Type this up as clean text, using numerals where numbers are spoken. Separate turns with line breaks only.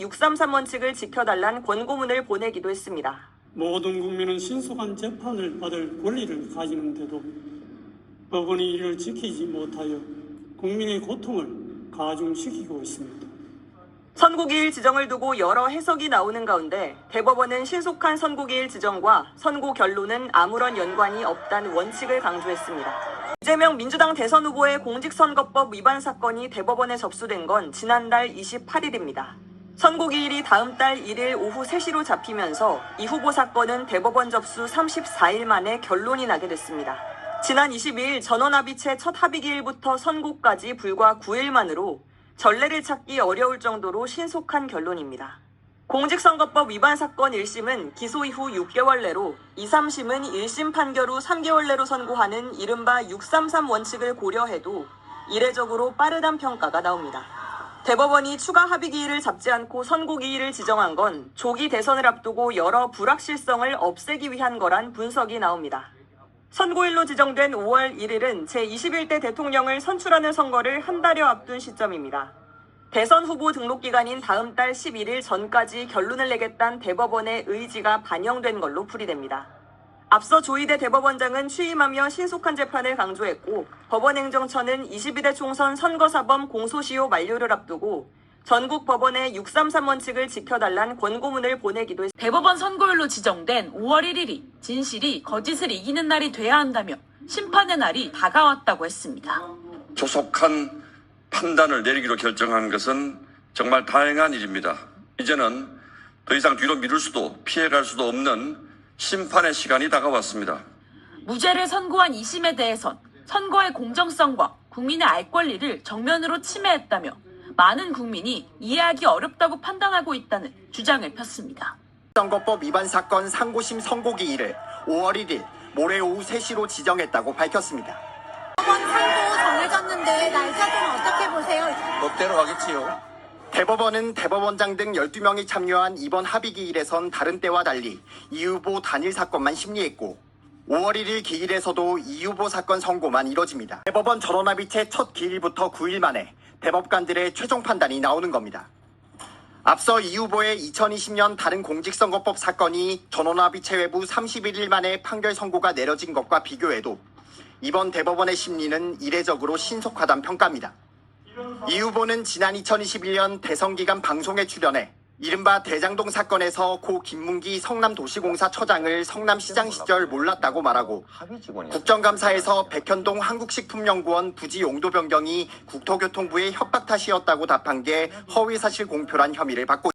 633 원칙을 지켜달란 권고문을 보내기도 했습니다.
모든 국민은 신속한 재판을 받을 권리를 가지는데도 법원이 이를 지키지 못하여 국민의 고통을 가중시키고 있습니다.
선고기일 지정을 두고 여러 해석이 나오는 가운데 대법원은 신속한 선고기일 지정과 선고 결론은 아무런 연관이 없다는 원칙을 강조했습니다. 이재명 민주당 대선 후보의 공직선거법 위반 사건이 대법원에 접수된 건 지난달 28일입니다. 선고기일이 다음 달 1일 오후 3시로 잡히면서 이 후보 사건은 대법원 접수 34일 만에 결론이 나게 됐습니다. 지난 22일 전원합의체 첫 합의기일부터 선고까지 불과 9일 만으로 전례를 찾기 어려울 정도로 신속한 결론입니다. 공직선거법 위반 사건 1심은 기소 이후 6개월 내로, 2, 3심은 1심 판결 후 3개월 내로 선고하는 이른바 633 원칙을 고려해도 이례적으로 빠르단 평가가 나옵니다. 대법원이 추가 합의기일을 잡지 않고 선고기일을 지정한 건 조기 대선을 앞두고 여러 불확실성을 없애기 위한 거란 분석이 나옵니다. 선고일로 지정된 5월 1일은 제21대 대통령을 선출하는 선거를 한 달여 앞둔 시점입니다. 대선 후보 등록 기간인 다음 달 11일 전까지 결론을 내겠다는 대법원의 의지가 반영된 걸로 풀이됩니다. 앞서 조희대 대법원장은 취임하며 신속한 재판을 강조했고 법원행정처는 22대 총선 선거사범 공소시효 만료를 앞두고 전국 법원에 633 원칙을 지켜달란 권고문을 보내기도 했습니다.
대법원 선고일로 지정된 5월 1일이 진실이 거짓을 이기는 날이 돼야 한다며 심판의 날이 다가왔다고 했습니다.
조속한 판단을 내리기로 결정한 것은 정말 다행한 일입니다. 이제는 더 이상 뒤로 미룰 수도 피해갈 수도 없는 심판의 시간이 다가왔습니다.
무죄를 선고한 2심에 대해선 선거의 공정성과 국민의 알 권리를 정면으로 침해했다며 많은 국민이 이해하기 어렵다고 판단하고 있다는 주장을 폈습니다.
선거법 위반 사건 상고심 선고기일을 5월 1일 모레 오후 3시로 지정했다고 밝혔습니다.
법원 선고 정해졌는데 날짜는 어떻게 보세요?
법대로 하겠지요.
대법원은 대법원장 등 12명이 참여한 이번 합의기일에선 다른 때와 달리 이 후보 단일 사건만 심리했고 5월 1일 기일에서도 이 후보 사건 선고만 이뤄집니다. 대법원 전원합의체 첫 기일부터 9일 만에 대법관들의 최종 판단이 나오는 겁니다. 앞서 이 후보의 2020년 다른 공직선거법 사건이 전원합의체 외부 31일 만에 판결 선고가 내려진 것과 비교해도 이번 대법원의 심리는 이례적으로 신속하다는 평가입니다. 이 후보는 지난 2021년 대선 기간 방송에 출연해 이른바 대장동 사건에서 고 김문기 성남도시공사 처장을 성남시장 시절 몰랐다고 말하고 국정감사에서 백현동 한국식품연구원 부지 용도 변경이 국토교통부의 협박 탓이었다고 답한 게 허위사실 공표란 혐의를 받고